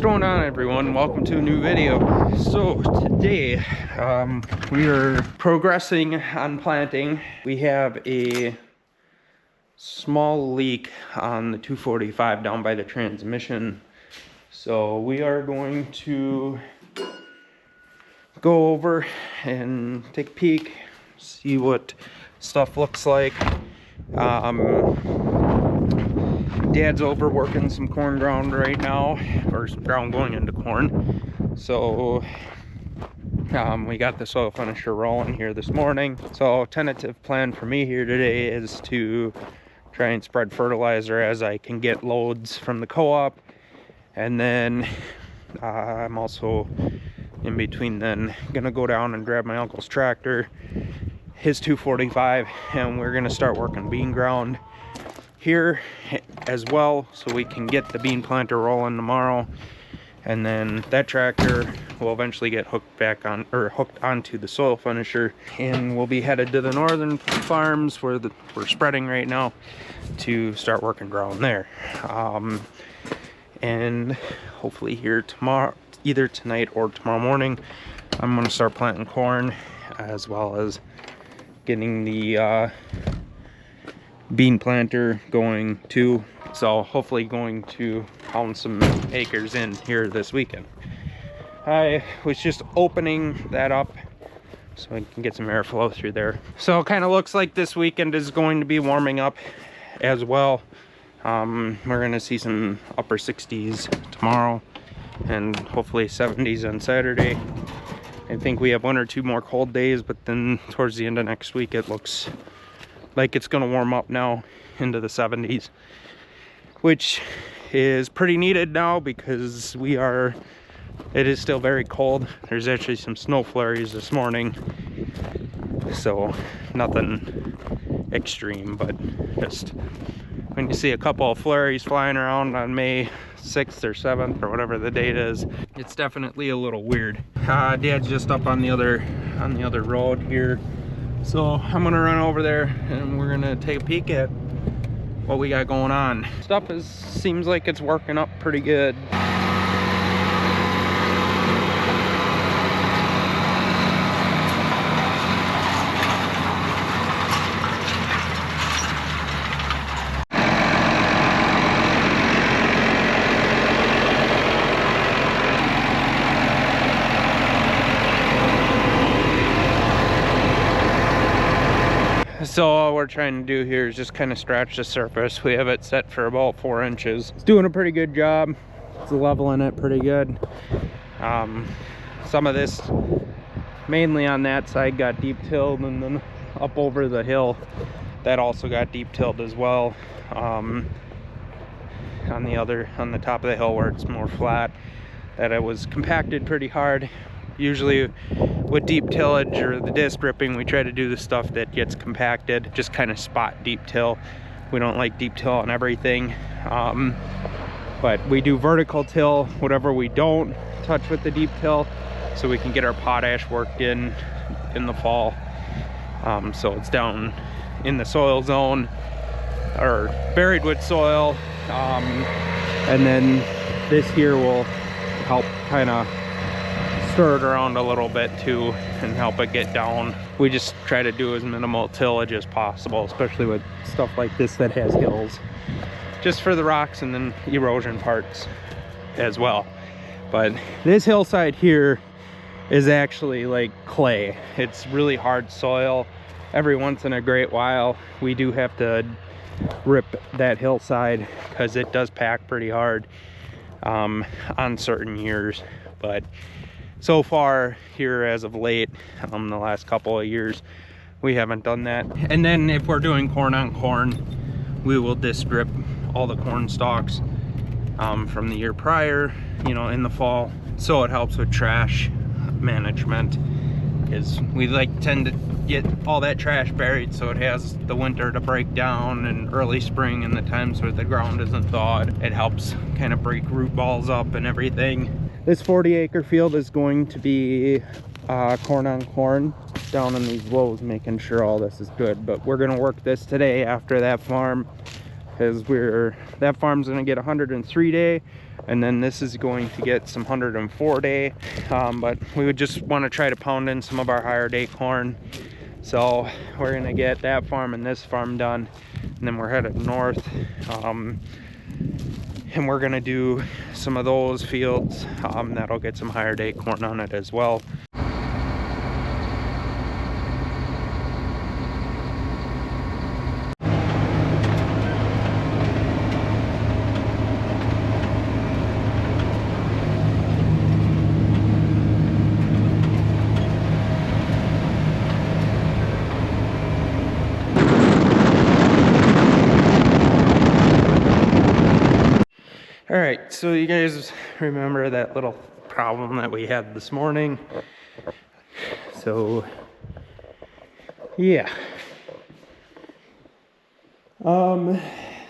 What's going on, everyone? Welcome to a new video. So today we are progressing on planting. We have a small leak on the 245 down by the transmission, so we are going to go over and take a peek, see what stuff looks like. Dad's over working some corn ground right now, or some ground going into corn. So we got the soil finisher rolling here this morning. So tentative plan for me here today is to try and spread fertilizer as I can get loads from the co-op. And then I'm also in between then gonna go down and grab my uncle's tractor, his 245, and we're gonna start working bean ground here as well, so we can get the bean planter rolling tomorrow. And then that tractor will eventually get hooked onto the soil finisher, and we'll be headed to the northern farms where we're spreading right now to start working ground there. And hopefully here tomorrow, either tonight or tomorrow morning, I'm going to start planting corn, as well as getting the bean planter going too. So hopefully going to pound some acres in here this weekend. I was just opening that up so I can get some airflow through there. So it kind of looks like this weekend is going to be warming up as well. We're gonna see some upper 60s tomorrow and hopefully 70s on Saturday. I think we have one or two more cold days, but then towards the end of next week it looks like it's gonna warm up now into the 70s, which is pretty needed now because it is still very cold. There's actually some snow flurries this morning, so nothing extreme, but just when you see a couple of flurries flying around on May 6th or 7th or whatever the date is, it's definitely a little weird. Dad's just up on the other road here, so I'm gonna run over there and we're gonna take a peek at what we got going on. Stuff seems like it's working up pretty good. So all we're trying to do here is just kind of scratch the surface. We have it set for about 4 inches. It's doing a pretty good job. It's leveling it pretty good. Some of this, mainly on that side, got deep tilled, and then up over the hill, that also got deep tilled as well. On the top of the hill where it's more flat, that it was compacted pretty hard. Usually with deep tillage or the disc ripping, we try to do the stuff that gets compacted, just kind of spot deep till. We don't like deep till on everything, but we do vertical till whatever we don't touch with the deep till, so we can get our potash worked in the fall. So it's down in the soil zone or buried with soil, and then this here will help kind of stir it around a little bit too and help it get down. We just try to do as minimal tillage as possible, especially with stuff like this that has hills, just for the rocks and then erosion parts as well. But this hillside here is actually like clay. It's really hard soil. Every once in a great while we do have to rip that hillside because it does pack pretty hard on certain years. But so far here as of late, the last couple of years, we haven't done that. And then if we're doing corn on corn, we will disc rip all the corn stalks from the year prior, in the fall. So it helps with trash management, is we tend to get all that trash buried so it has the winter to break down, and early spring and the times where the ground isn't thawed. It helps kind of break root balls up and everything. This 40-acre field is going to be corn on corn down in these lows, making sure all this is good. But we're gonna work this today after that farm, because that farm's gonna get 103 day. And then this is going to get some 104 day, but we would just want to try to pound in some of our higher day corn. So we're gonna get that farm and this farm done, and then we're headed north, and we're gonna do some of those fields. That'll get some higher day corn on it as well. All right, so you guys remember that little problem that we had this morning? So, yeah.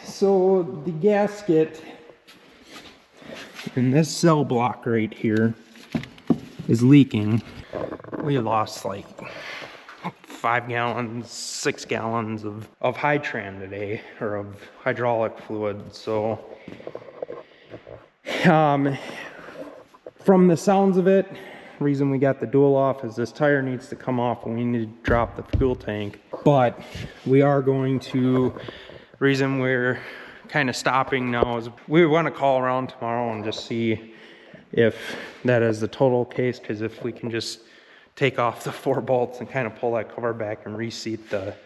So the gasket in this cell block right here is leaking. We lost like 5 gallons, 6 gallons of Hytran today, or of hydraulic fluid. So from the sounds of it, reason we got the dual off is this tire needs to come off and we need to drop the fuel tank. But we are going to, reason we're kind of stopping now is we want to call around tomorrow and just see if that is the total case, because if we can just take off the 4 bolts and kind of pull that cover back and reseat the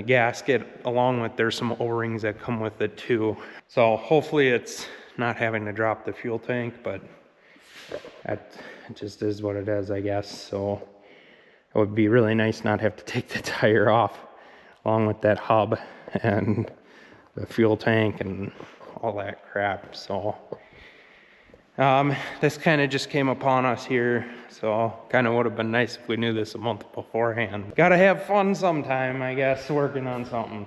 gasket, along with there's some O-rings that come with it too. So hopefully it's not having to drop the fuel tank, but that just is what it is, I guess. So it would be really nice not have to take the tire off along with that hub and the fuel tank and all that crap. So this kind of just came upon us here, so kind of would have been nice if we knew this a month beforehand. Gotta have fun sometime, I guess, working on something.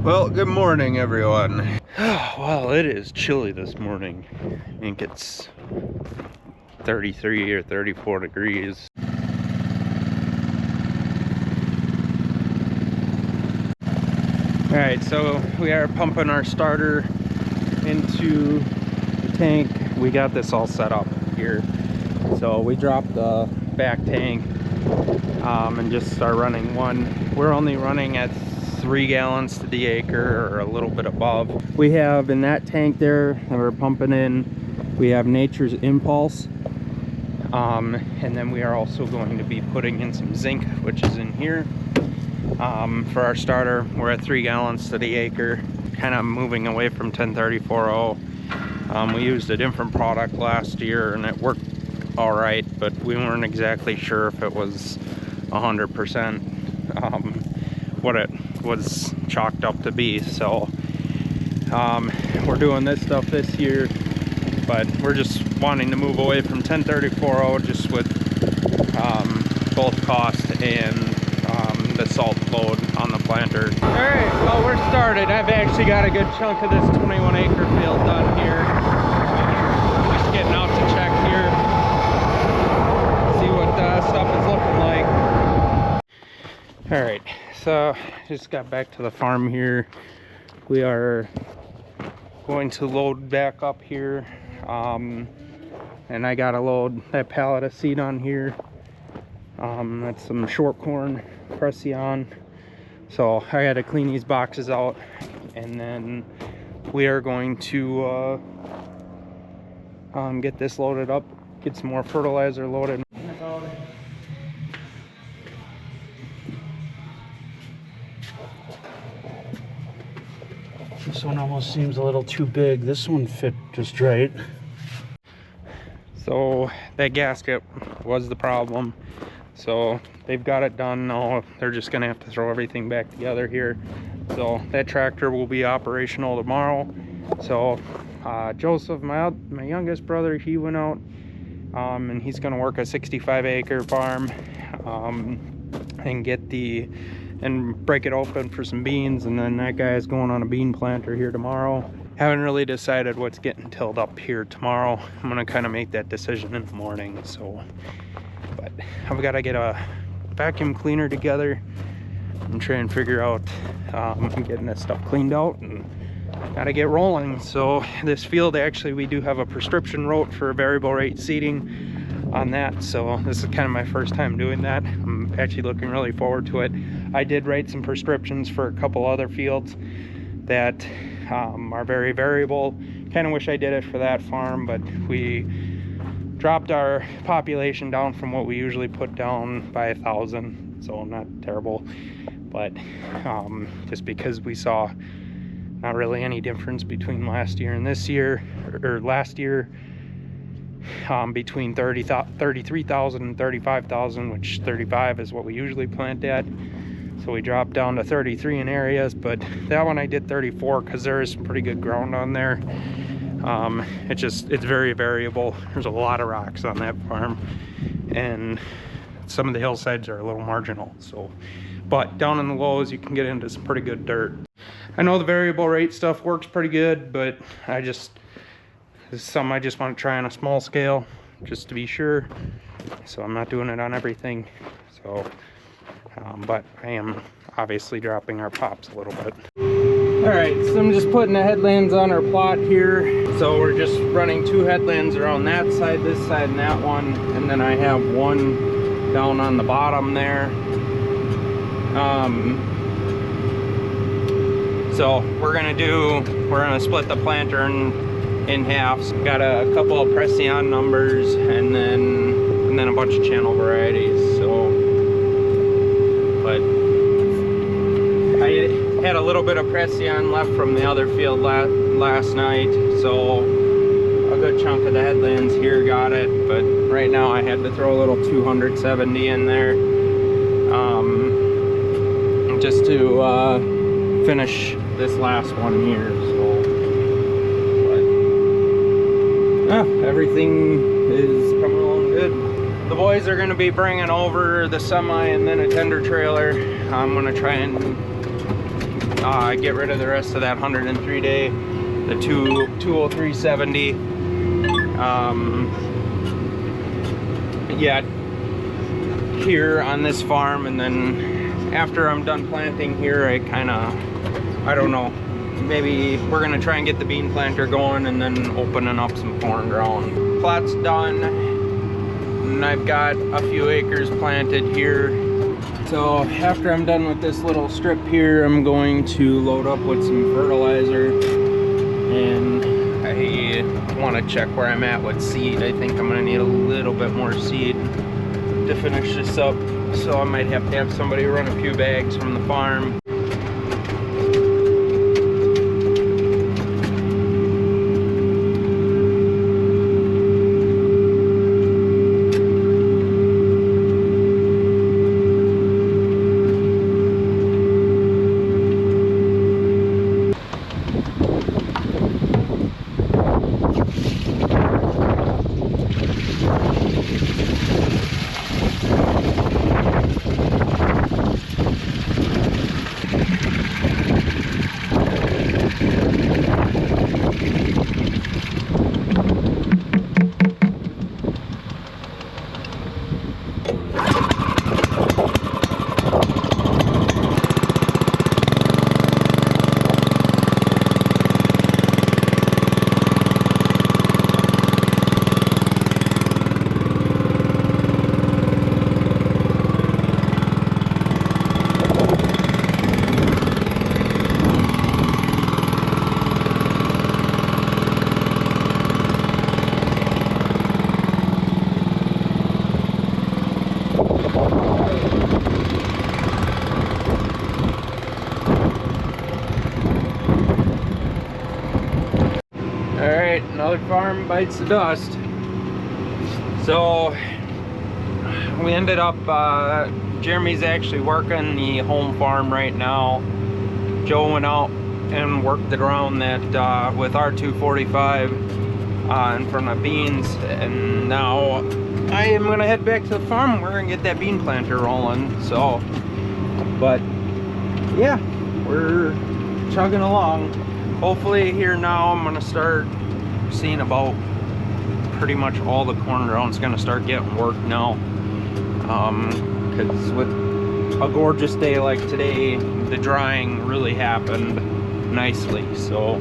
Well, good morning, everyone. Well, it is chilly this morning. I think it's 33 or 34 degrees. All right, so we are pumping our starter into the tank. We got this all set up here. So we dropped the back tank and just start running one. We're only running at 3 gallons to the acre, or a little bit above. We have in that tank there that we're pumping in, we have Nature's Impulse. And then we are also going to be putting in some zinc, which is in here. For our starter, we're at 3 gallons to the acre, kind of moving away from 1034.0. We used a different product last year and it worked all right, but we weren't exactly sure if it was 100% what it was chalked up to be. So we're doing this stuff this year, but we're just wanting to move away from 1034.0 just with both cost and the salt load on the planter. All right, well, we're started. I've actually got a good chunk of this 21 acre field done here. Just getting out to check here, see what stuff is looking like. All right, so just got back to the farm here. We are going to load back up here, and I gotta load that pallet of seed on here. That's some short corn Precision. So I gotta clean these boxes out, and then we are going to get this loaded up, get some more fertilizer loaded. This one almost seems a little too big. This one fit just right. So that gasket was the problem. So they've got it done now. They're just gonna have to throw everything back together here. So that tractor will be operational tomorrow. So Joseph, my youngest brother, he went out and he's gonna work a 65 acre farm and break it open for some beans. And then that guy's going on a bean planter here tomorrow. Haven't really decided what's getting tilled up here tomorrow. I'm gonna kind of make that decision in the morning. So, but I've got to get a vacuum cleaner together and try and figure out getting that stuff cleaned out and gotta get rolling. So this field, actually, we do have a prescription route for variable rate seeding on that. So this is kind of my first time doing that. I'm actually looking really forward to it. I did write some prescriptions for a couple other fields that are very variable. Kind of wish I did it for that farm, but we dropped our population down from what we usually put down by 1,000, so not terrible, but just because we saw not really any difference between last year and this year, or last year between 33,000 and 35,000, which 35 is what we usually plant at. So we dropped down to 33 in areas, but that one I did 34 because there is some pretty good ground on there. It's very variable. There's a lot of rocks on that farm, and some of the hillsides are a little marginal. So, but down in the lows, you can get into some pretty good dirt. I know the variable rate stuff works pretty good, but this is something I just want to try on a small scale, just to be sure. So I'm not doing it on everything. So, but I am obviously dropping our pops a little bit. All right, so I'm just putting the headlands on our plot here. So we're just running 2 headlands around that side, this side, and that one. And then I have one down on the bottom there. So we're gonna split the planter in half. So got a couple of Precision numbers and then a bunch of channel varieties. So, but I had a little bit of Precision left from the other field last night, so a good chunk of the headlands here got it, but right now I had to throw a little 270 in there just to finish this last one here. So, but everything is coming along good. The boys are going to be bringing over the semi and then a tender trailer. I'm going to try and get rid of the rest of that 103 day, the 20370. Yeah, here on this farm, and then after I'm done planting here, I don't know, maybe we're gonna try and get the bean planter going and then opening up some corn ground. Plot's done, and I've got a few acres planted here. So after I'm done with this little strip here, I'm going to load up with some fertilizer, and I want to check where I'm at with seed. I think I'm going to need a little bit more seed to finish this up, so I might have to have somebody run a few bags from the farm. Alright, another farm bites the dust. So we ended up, Jeremy's actually working the home farm right now. Joe went out and worked it around that with R245 in front of beans, and now I am gonna head back to the farm. We're gonna get that bean planter rolling. So, but yeah, we're chugging along. Hopefully here now I'm gonna start seeing about pretty much all the corn ground's gonna start getting worked now. Because with a gorgeous day like today, the drying really happened. nicely. So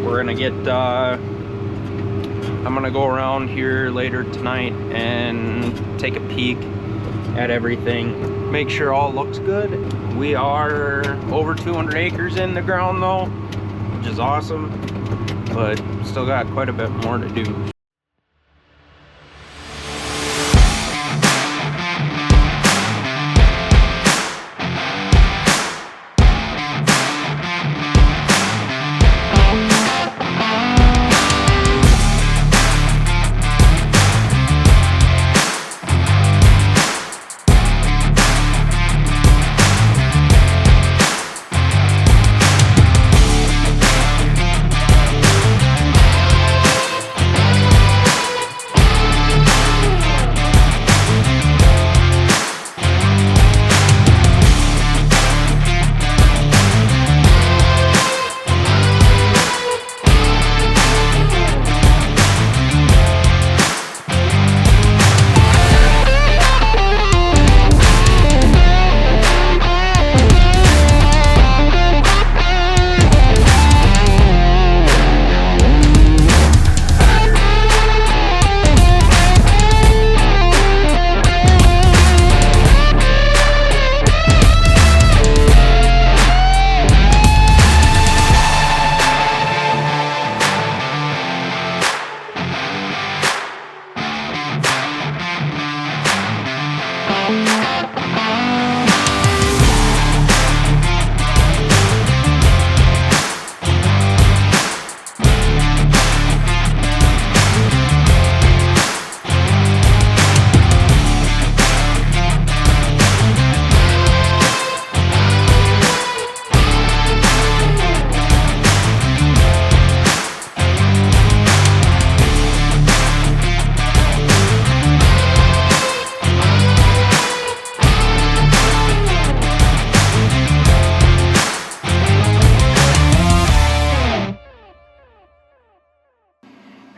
we're gonna get I'm gonna go around here later tonight and take a peek at everything, make sure all looks good. We are over 200 acres in the ground though, which is awesome, but still got quite a bit more to do.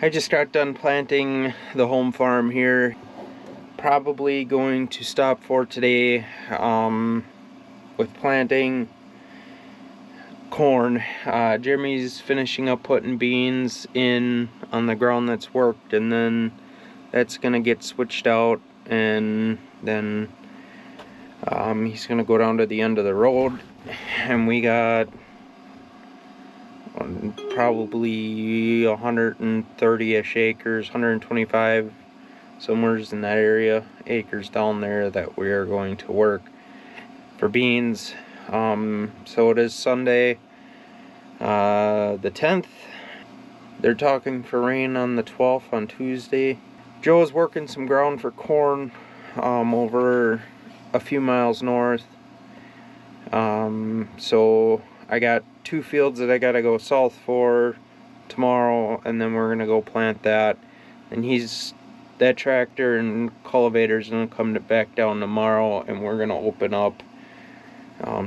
I just got done planting the home farm here. Probably going to stop for today with planting corn. Jeremy's finishing up putting beans in on the ground that's worked, and then that's gonna get switched out, and then he's gonna go down to the end of the road, and we got probably 130-ish acres, 125, somewhere's in that area, acres down there that we are going to work for beans. So it is Sunday, the 10th. They're talking for rain on the 12th on Tuesday. Joe is working some ground for corn over a few miles north. So I got 2 fields that I gotta go south for tomorrow, and then we're gonna go plant that. And that tractor and cultivator's gonna come back down tomorrow, and we're gonna open up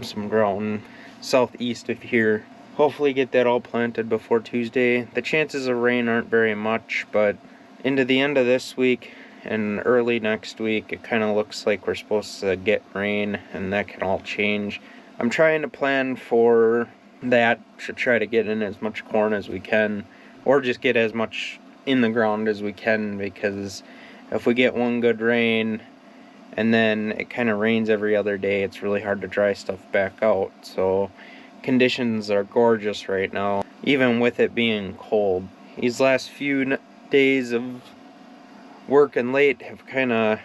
some ground southeast of here. Hopefully get that all planted before Tuesday. The chances of rain aren't very much, but into the end of this week and early next week, it kind of looks like we're supposed to get rain, and that can all change. I'm trying to plan for that, to try to get in as much corn as we can, or just get as much in the ground as we can, because if we get one good rain and then it kind of rains every other day, it's really hard to dry stuff back out. So conditions are gorgeous right now, even with it being cold. These last few days of working late have kind of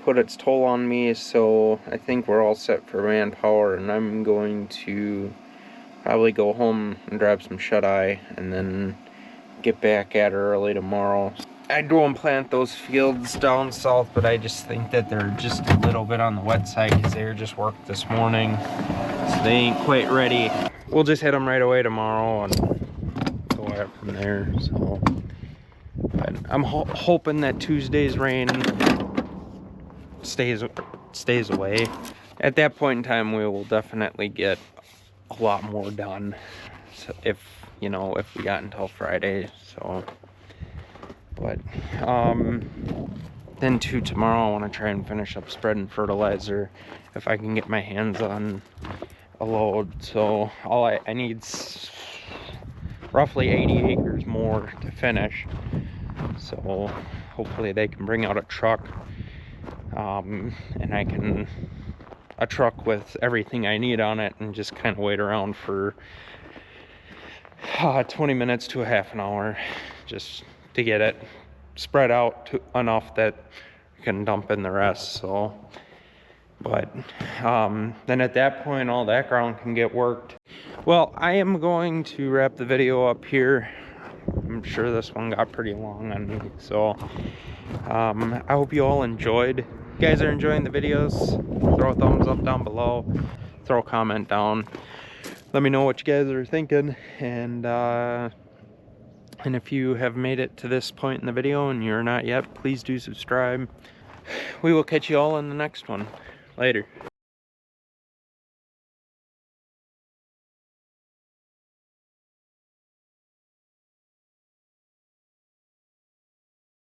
put its toll on me, so I think we're all set for manpower, and I'm going to probably go home and grab some shut-eye and then get back at her early tomorrow. I'd go and plant those fields down south, but I just think that they're just a little bit on the wet side because they were just worked this morning, so they ain't quite ready. We'll just hit them right away tomorrow and go at it from there. So, but I'm hoping that Tuesday's rain stays away. At that point in time, we will definitely get a lot more done. So if we got until Friday. So, but then too, tomorrow I want to try and finish up spreading fertilizer if I can get my hands on a load. So all I need's roughly 80 acres more to finish. So hopefully they can bring out a truck, and I can a truck with everything I need on it, and just kind of wait around for 20 minutes to a half an hour just to get it spread out to enough that I can dump in the rest. So but then at that point all that ground can get worked. Well, I am going to wrap the video up here. I'm sure this one got pretty long on me, so I hope you all enjoyed. If you guys are enjoying the videos, throw a thumbs up down below, throw a comment down, let me know what you guys are thinking, and if you have made it to this point in the video and you're not yet, please do subscribe. We will catch you all in the next one. Later.